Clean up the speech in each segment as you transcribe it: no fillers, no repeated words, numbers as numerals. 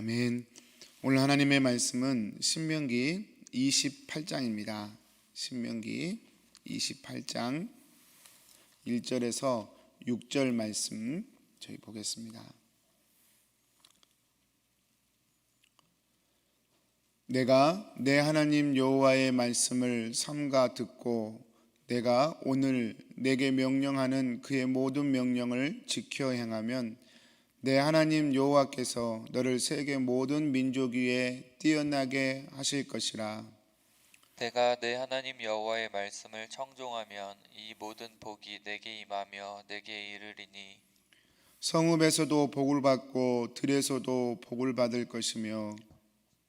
아멘. 오늘 하나님의 말씀은 신명기 28장입니다. 신명기 28장 1절에서 6절 말씀 저희 보겠습니다. 내가 내 하나님 여호와의 말씀을 삼가 듣고 내가 오늘 내게 명령하는 그의 모든 명령을 지켜 행하면 내 하나님 여호와께서 너를 세계 모든 민족 위에 뛰어나게 하실 것이라. 내가 내 하나님 여호와의 말씀을 청종하면 이 모든 복이 내게 임하며 내게 이르리니 성읍에서도 복을 받고 들에서도 복을 받을 것이며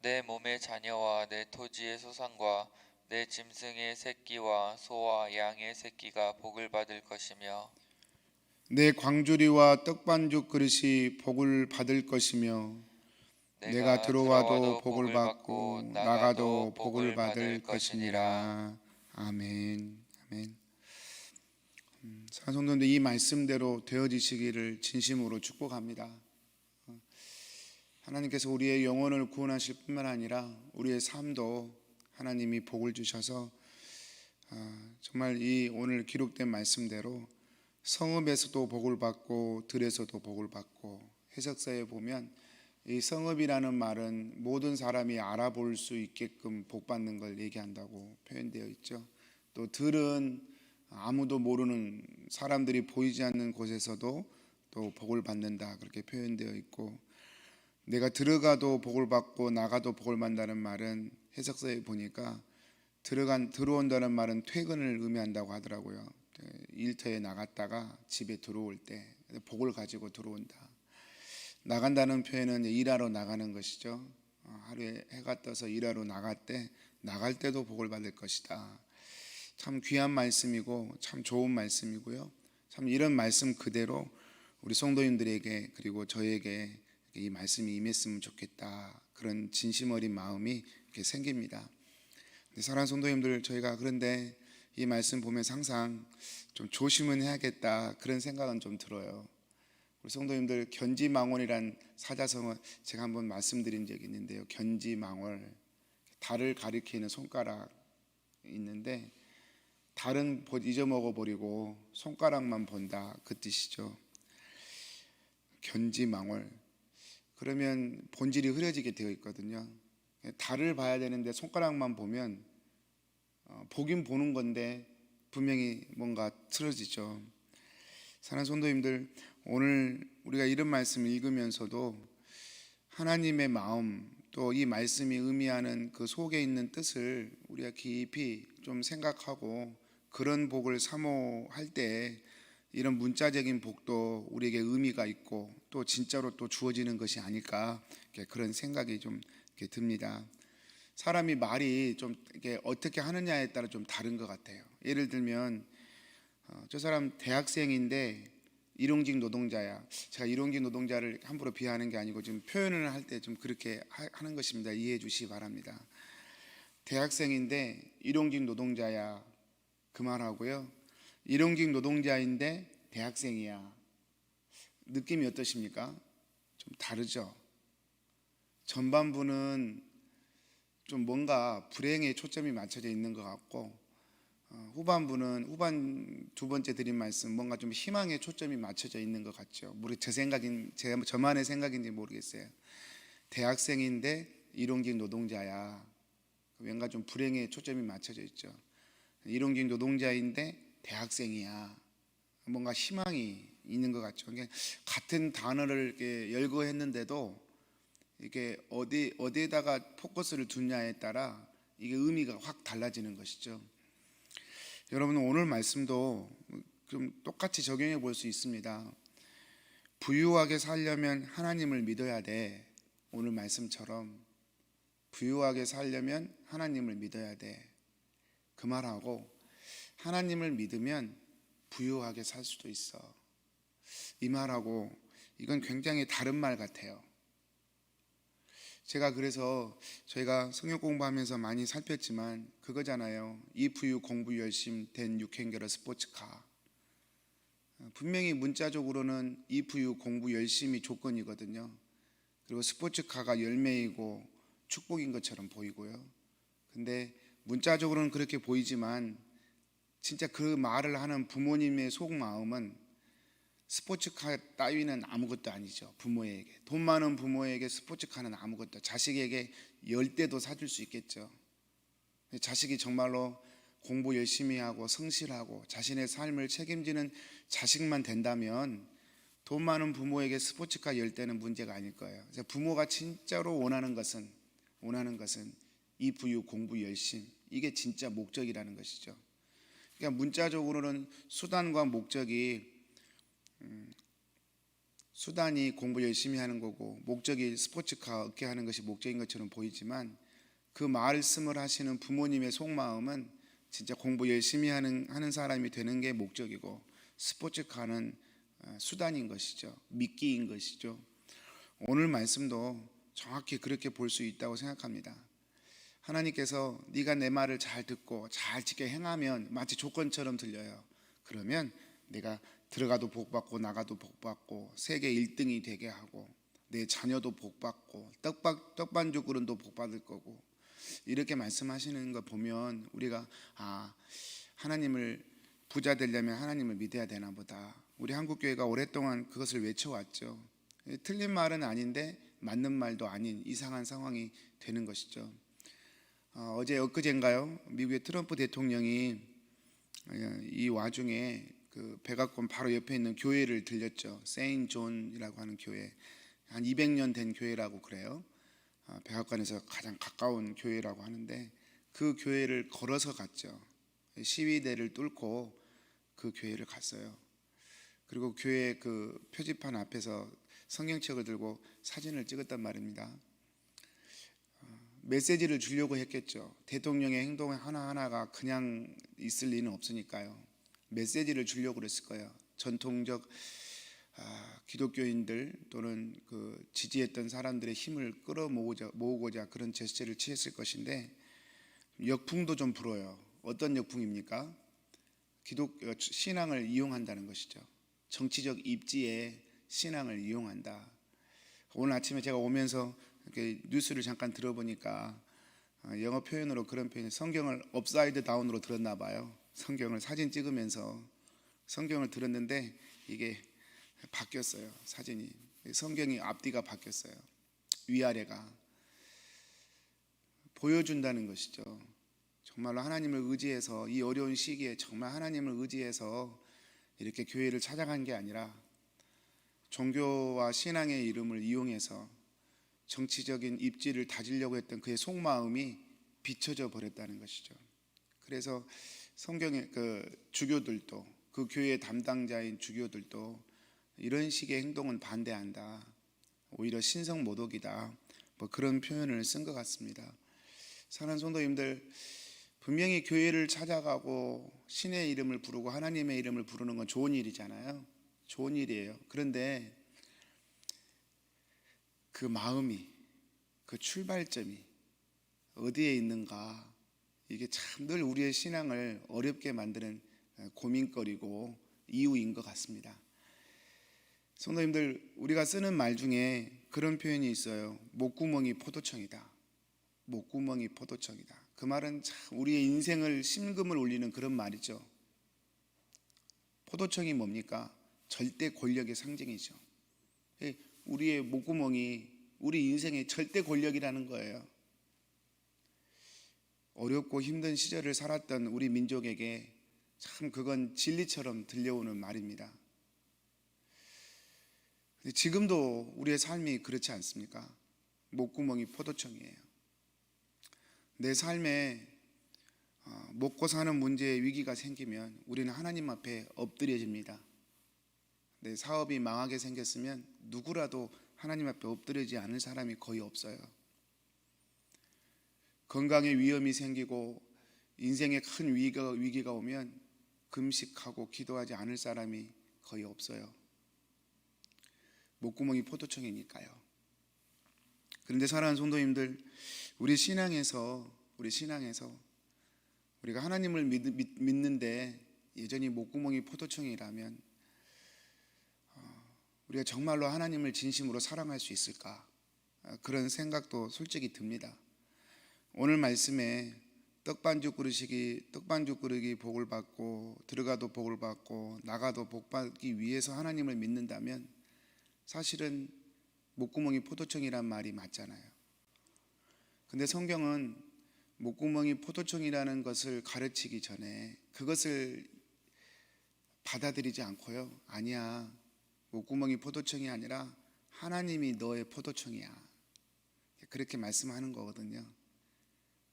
내 몸의 자녀와 내 토지의 소산과 내 짐승의 새끼와 소와 양의 새끼가 복을 받을 것이며 내 광주리와 떡반죽 그릇이 복을 받을 것이며 내가 들어와도 복을 받고 나가도 복을 받을 것이니라. 아멘. 아멘. 사랑하는 성도님들, 이 말씀대로 되어지시기를 진심으로 축복합니다. 하나님께서 우리의 영혼을 구원하실 뿐만 아니라 우리의 삶도 하나님이 복을 주셔서 정말 이 오늘 기록된 말씀대로 성읍에서도 복을 받고 들에서도 복을 받고, 해석서에 보면 이 성읍이라는 말은 모든 사람이 알아볼 수 있게끔 복 받는 걸 얘기한다고 표현되어 있죠. 또 들은 아무도 모르는, 사람들이 보이지 않는 곳에서도 또 복을 받는다, 그렇게 표현되어 있고, 내가 들어가도 복을 받고 나가도 복을 받는다는 말은 해석서에 보니까 들어온다는 말은 퇴근을 의미한다고 하더라고요. 일터에 나갔다가 집에 들어올 때 복을 가지고 들어온다. 나간다는 표현은 일하러 나가는 것이죠. 하루에 해가 떠서 일하러 나갈 때도 복을 받을 것이다. 참 귀한 말씀이고 참 좋은 말씀이고요. 참 이런 말씀 그대로 우리 성도님들에게 그리고 저에게 이 말씀이 임했으면 좋겠다, 그런 진심 어린 마음이 이렇게 생깁니다. 사랑하는 성도님들, 저희가 그런데 이 말씀 보면서 항상 좀 조심은 해야겠다, 그런 생각은 좀 들어요. 우리 성도님들, 견지망월이란 사자성어 제가 한번 말씀드린 적이 있는데요. 견지망월, 달을 가리키는 손가락 있는데 달은 잊어먹어 버리고 손가락만 본다, 그 뜻이죠. 견지망월, 그러면 본질이 흐려지게 되어 있거든요. 달을 봐야 되는데 손가락만 보면 보긴 보는 건데 분명히 뭔가 틀어지죠. 사랑하는 성도님들, 오늘 우리가 이런 말씀 읽으면서도 하나님의 마음, 또 이 말씀이 의미하는 그 속에 있는 뜻을 우리가 깊이 좀 생각하고 그런 복을 사모할 때 이런 문자적인 복도 우리에게 의미가 있고 또 진짜로 또 주어지는 것이 아닐까, 그런 생각이 좀 듭니다. 사람이 말이 좀 이렇게 어떻게 하느냐에 따라 좀 다른 것 같아요. 예를 들면 저 사람 대학생인데 일용직 노동자야. 제가 일용직 노동자를 함부로 비하하는 게 아니고 지금 표현을 할 때 좀 그렇게 하는 것입니다. 이해해 주시기 바랍니다. 대학생인데 일용직 노동자야, 그 말하고요, 일용직 노동자인데 대학생이야, 느낌이 어떠십니까? 좀 다르죠. 전반부는 좀 뭔가 불행에 초점이 맞춰져 있는 것 같고, 후반 두 번째 드린 말씀 뭔가 좀 희망에 초점이 맞춰져 있는 것 같죠. 저만의 생각인지 모르겠어요. 대학생인데 일용직 노동자야, 뭔가 좀 불행에 초점이 맞춰져 있죠. 일용직 노동자인데 대학생이야, 뭔가 희망이 있는 것 같죠. 그러니까 같은 단어를 이렇게 열거했는데도 이게 어디에다가 포커스를 두냐에 따라 이게 의미가 확 달라지는 것이죠. 여러분, 오늘 말씀도 좀 똑같이 적용해 볼 수 있습니다. 부유하게 살려면 하나님을 믿어야 돼. 오늘 말씀처럼 부유하게 살려면 하나님을 믿어야 돼, 그 말하고 하나님을 믿으면 부유하게 살 수도 있어, 이 말하고 이건 굉장히 다른 말 같아요. 제가 그래서 저희가 성경 공부하면서 많이 살폈지만 그거잖아요. 이부유 공부 열심 된 육행결의 스포츠카. 분명히 문자적으로는 이부유 공부 열심이 조건이거든요. 그리고 스포츠카가 열매이고 축복인 것처럼 보이고요. 근데 문자적으로는 그렇게 보이지만 진짜 그 말을 하는 부모님의 속마음은 스포츠카 따위는 아무것도 아니죠. 부모에게 돈 많은 부모에게 스포츠카는 아무것도, 자식에게 10대도 사줄 수 있겠죠. 자식이 정말로 공부 열심히 하고 성실하고 자신의 삶을 책임지는 자식만 된다면 돈 많은 부모에게 스포츠카 10대는 문제가 아닐 거예요. 그래서 부모가 진짜로 원하는 것은 이 부유, 공부 열심, 이게 진짜 목적이라는 것이죠. 그러니까 문자적으로는 수단과 목적이 수단이 공부 열심히 하는 거고 목적이 스포츠카 얻게 하는 것이 목적인 것처럼 보이지만 그 말씀을 하시는 부모님의 속마음은 진짜 공부 열심히 하는 사람이 되는 게 목적이고 스포츠카는 수단인 것이죠. 미끼인 것이죠. 오늘 말씀도 정확히 그렇게 볼 수 있다고 생각합니다. 하나님께서 네가 내 말을 잘 듣고 잘 지켜 행하면 마치 조건처럼 들려요. 그러면 내가 들어가도 복받고 나가도 복받고 세계 1등이 되게 하고 내 자녀도 복받고 떡반죽 그릇도 복받을 거고, 이렇게 말씀하시는 거 보면 우리가 하나님을 부자 되려면 하나님을 믿어야 되나 보다. 우리 한국교회가 오랫동안 그것을 외쳐왔죠. 틀린 말은 아닌데 맞는 말도 아닌 이상한 상황이 되는 것이죠. 어제 엊그제인가요? 미국의 트럼프 대통령이 이 와중에 그 백악관 바로 옆에 있는 교회를 들렸죠. 세인 존이라고 하는 교회, 한 200년 된 교회라고 그래요. 백악관에서 가장 가까운 교회라고 하는데 그 교회를 걸어서 갔죠. 시위대를 뚫고 그 교회를 갔어요. 그리고 교회 그 표지판 앞에서 성경책을 들고 사진을 찍었단 말입니다. 메시지를 주려고 했겠죠. 대통령의 행동 하나하나가 그냥 있을 리는 없으니까요. 메시지를 주려고 그랬을 거예요. 전통적 기독교인들 또는 그 지지했던 사람들의 힘을 모으고자 그런 제스처를 취했을 것인데 역풍도 좀 불어요. 어떤 역풍입니까? 신앙을 이용한다는 것이죠. 정치적 입지에 신앙을 이용한다. 오늘 아침에 제가 오면서 이렇게 뉴스를 잠깐 들어보니까 영어 표현으로 그런 표현이, 성경을 업사이드 다운으로 들었나 봐요. 성경을 사진 찍으면서 성경을 들었는데 이게 바뀌었어요. 사진이, 성경이 앞뒤가 바뀌었어요. 위아래가 보여준다는 것이죠. 정말로 하나님을 의지해서 이 어려운 시기에 정말 하나님을 의지해서 이렇게 교회를 찾아간 게 아니라 종교와 신앙의 이름을 이용해서 정치적인 입지를 다지려고 했던 그의 속마음이 비춰져 버렸다는 것이죠. 그래서 성경의 그 주교들도, 그 교회의 담당자인 주교들도 이런 식의 행동은 반대한다, 오히려 신성 모독이다, 뭐 그런 표현을 쓴 것 같습니다. 사랑하는 성도님들, 분명히 교회를 찾아가고 신의 이름을 부르고 하나님의 이름을 부르는 건 좋은 일이잖아요. 좋은 일이에요. 그런데 그 마음이, 그 출발점이 어디에 있는가, 이게 참 늘 우리의 신앙을 어렵게 만드는 고민거리고 이유인 것 같습니다. 성도님들, 우리가 쓰는 말 중에 그런 표현이 있어요. 목구멍이 포도청이다. 목구멍이 포도청이다. 그 말은 참 우리의 인생을 심금을 울리는 그런 말이죠. 포도청이 뭡니까? 절대 권력의 상징이죠. 우리의 목구멍이 우리 인생의 절대 권력이라는 거예요. 어렵고 힘든 시절을 살았던 우리 민족에게 참 그건 진리처럼 들려오는 말입니다. 근데 지금도 우리의 삶이 그렇지 않습니까? 목구멍이 포도청이에요. 내 삶에 먹고 사는 문제에 위기가 생기면 우리는 하나님 앞에 엎드려집니다. 내 사업이 망하게 생겼으면 누구라도 하나님 앞에 엎드리지 않을 사람이 거의 없어요. 건강에 위험이 생기고 인생에 큰 위기가 오면 금식하고 기도하지 않을 사람이 거의 없어요. 목구멍이 포도청이니까요. 그런데 사랑하는 성도님들, 우리 신앙에서 우리가 하나님을 믿는데 여전히 목구멍이 포도청이라면 우리가 정말로 하나님을 진심으로 사랑할 수 있을까? 그런 생각도 솔직히 듭니다. 오늘 말씀에 떡반죽 그릇이 복을 받고 들어가도 복을 받고 나가도 복 받기 위해서 하나님을 믿는다면 사실은 목구멍이 포도청이란 말이 맞잖아요. 근데 성경은 목구멍이 포도청이라는 것을 가르치기 전에 그것을 받아들이지 않고요. 아니야. 목구멍이 포도청이 아니라 하나님이 너의 포도청이야. 그렇게 말씀하는 거거든요.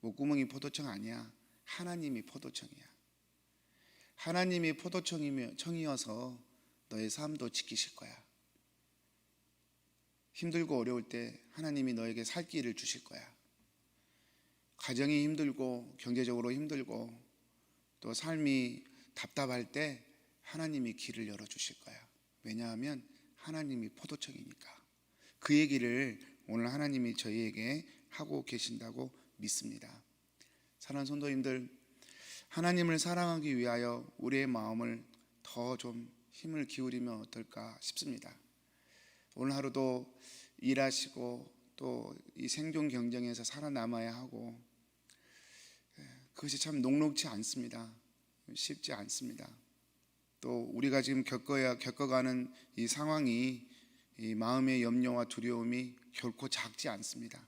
목구멍이 포도청 아니야. 하나님이 포도청이야. 하나님이 포도청이어서 너의 삶도 지키실 거야. 힘들고 어려울 때 하나님이 너에게 살 길을 주실 거야. 가정이 힘들고 경제적으로 힘들고 또 삶이 답답할 때 하나님이 길을 열어주실 거야. 왜냐하면 하나님이 포도청이니까. 그 얘기를 오늘 하나님이 저희에게 하고 계신다고 믿습니다. 사랑하는 성도님들, 하나님을 사랑하기 위하여 우리의 마음을 더 좀 힘을 기울이면 어떨까 싶습니다. 오늘 하루도 일하시고 또 이 생존 경쟁에서 살아남아야 하고 그것이 참 녹록지 않습니다. 쉽지 않습니다. 또 우리가 지금 겪어가는 이 상황이 이 마음의 염려와 두려움이 결코 작지 않습니다.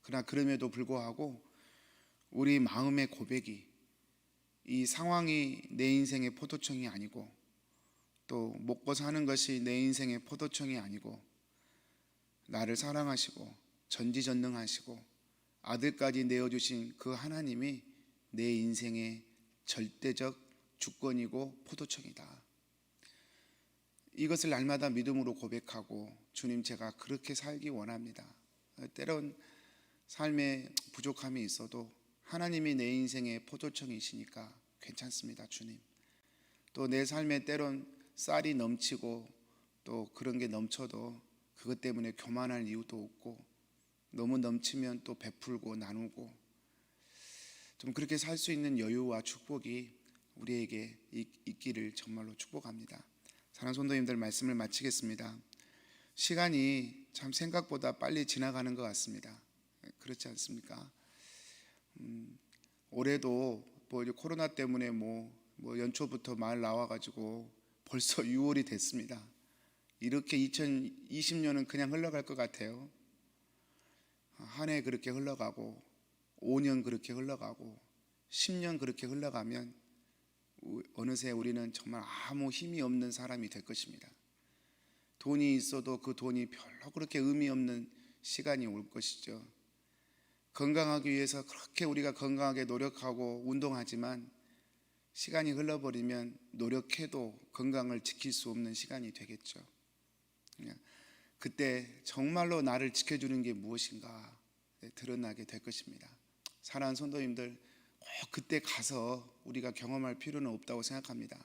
그러나 그럼에도 불구하고 우리 마음의 고백이 이 상황이 내 인생의 포도청이 아니고 또 먹고 사는 것이 내 인생의 포도청이 아니고 나를 사랑하시고 전지전능하시고 아들까지 내어주신 그 하나님이 내 인생의 절대적 주권이고 포도청이다. 이것을 날마다 믿음으로 고백하고 주님 제가 그렇게 살기 원합니다. 때론 삶에 부족함이 있어도 하나님이 내 인생의 포도청이시니까 괜찮습니다. 주님. 또 내 삶에 때론 쌀이 넘치고 또 그런 게 넘쳐도 그것 때문에 교만할 이유도 없고 너무 넘치면 또 베풀고 나누고 좀 그렇게 살 수 있는 여유와 축복이 우리에게 있기를 정말로 축복합니다. 사랑하는 성도님들, 말씀을 마치겠습니다. 시간이 참 생각보다 빨리 지나가는 것 같습니다. 그렇지 않습니까? 올해도 뭐 코로나 때문에 뭐 연초부터 말 나와가지고 벌써 6월이 됐습니다. 이렇게 2020년은 그냥 흘러갈 것 같아요. 한 해 그렇게 흘러가고 5년 그렇게 흘러가고 10년 그렇게 흘러가면 어느새 우리는 정말 아무 힘이 없는 사람이 될 것입니다. 돈이 있어도 그 돈이 별로 그렇게 의미 없는 시간이 올 것이죠. 건강하기 위해서 그렇게 우리가 건강하게 노력하고 운동하지만 시간이 흘러버리면 노력해도 건강을 지킬 수 없는 시간이 되겠죠. 그때 정말로 나를 지켜주는 게 무엇인가 드러나게 될 것입니다. 사랑하는 성도님들, 꼭 그때 가서 우리가 경험할 필요는 없다고 생각합니다.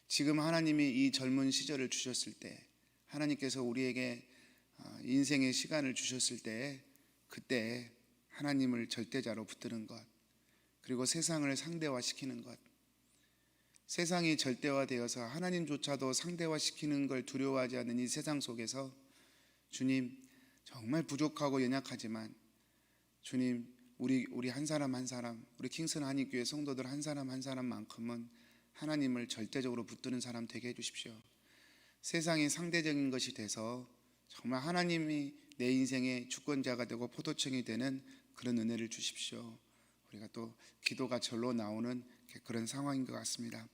지금 하나님이 이 젊은 시절을 주셨을 때, 하나님께서 우리에게 인생의 시간을 주셨을 때, 그때 하나님을 절대자로 붙드는 것, 그리고 세상을 상대화시키는 것, 세상이 절대화되어서 하나님조차도 상대화시키는 걸 두려워하지 않는 이 세상 속에서 주님, 정말 부족하고 연약하지만 주님, 우리 한 사람 한 사람, 우리 킹슨 한인교회 성도들 한 사람 한 사람만큼은 하나님을 절대적으로 붙드는 사람 되게 해주십시오. 세상이 상대적인 것이 돼서 정말 하나님이 내 인생의 주권자가 되고 포도청이 되는 그런 은혜를 주십시오. 우리가 또 기도가 절로 나오는 그런 상황인 것 같습니다.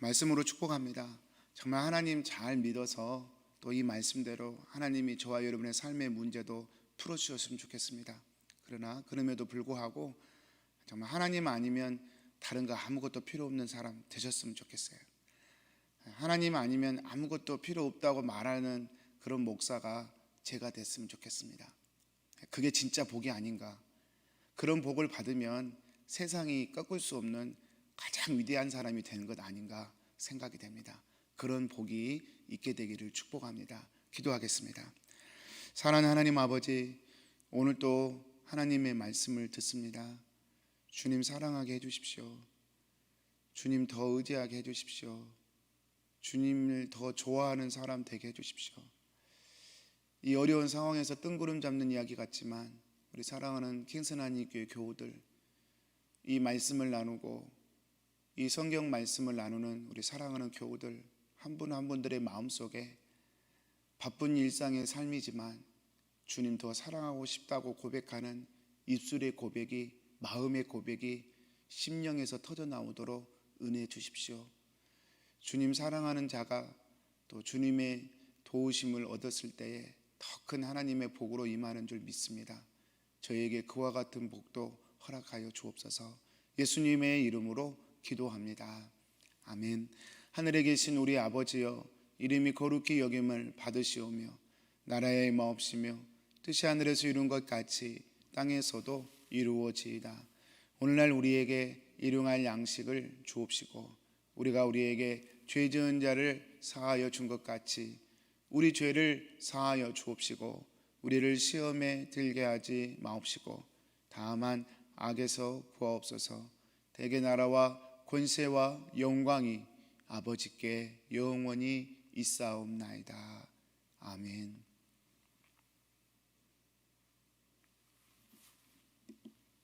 말씀으로 축복합니다. 정말 하나님 잘 믿어서 또 이 말씀대로 하나님이 저와 여러분의 삶의 문제도 풀어주셨으면 좋겠습니다. 그러나 그럼에도 불구하고 정말 하나님 아니면 다른 거 아무것도 필요 없는 사람 되셨으면 좋겠어요. 하나님 아니면 아무것도 필요 없다고 말하는 그런 목사가 제가 됐으면 좋겠습니다. 그게 진짜 복이 아닌가. 그런 복을 받으면 세상이 꺾을 수 없는 가장 위대한 사람이 되는 것 아닌가 생각이 됩니다. 그런 복이 있게 되기를 축복합니다. 기도하겠습니다. 사랑하는 하나님 아버지, 오늘 또 하나님의 말씀을 듣습니다. 주님 사랑하게 해주십시오. 주님 더 의지하게 해주십시오. 주님을 더 좋아하는 사람 되게 해주십시오. 이 어려운 상황에서 뜬구름 잡는 이야기 같지만 우리 사랑하는 킹스나니 교회 교우들, 이 말씀을 나누고 이 성경 말씀을 나누는 우리 사랑하는 교우들 한 분 한 분들의 마음속에 바쁜 일상의 삶이지만 주님 더 사랑하고 싶다고 고백하는 입술의 고백이, 마음의 고백이 심령에서 터져 나오도록 은혜 주십시오. 주님 사랑하는 자가 또 주님의 도우심을 얻었을 때에 더 큰 하나님의 복으로 임하는 줄 믿습니다. 저에게 그와 같은 복도 허락하여 주옵소서. 예수님의 이름으로 기도합니다. 아멘. 하늘에 계신 우리 아버지여, 이름이 거룩히 여김을 받으시오며 나라의 마옵시며 뜻이 하늘에서 이룬 것 같이 땅에서도 이루어지이다. 오늘날 우리에게 일용할 양식을 주옵시고 우리가 우리에게 죄 지은 자를 사하여 준 것 같이 우리 죄를 사하여 주옵시고 우리를 시험에 들게 하지 마옵시고 다만 악에서 구하옵소서. 대개 나라와 권세와 영광이 아버지께 영원히 있사옵나이다. 아멘.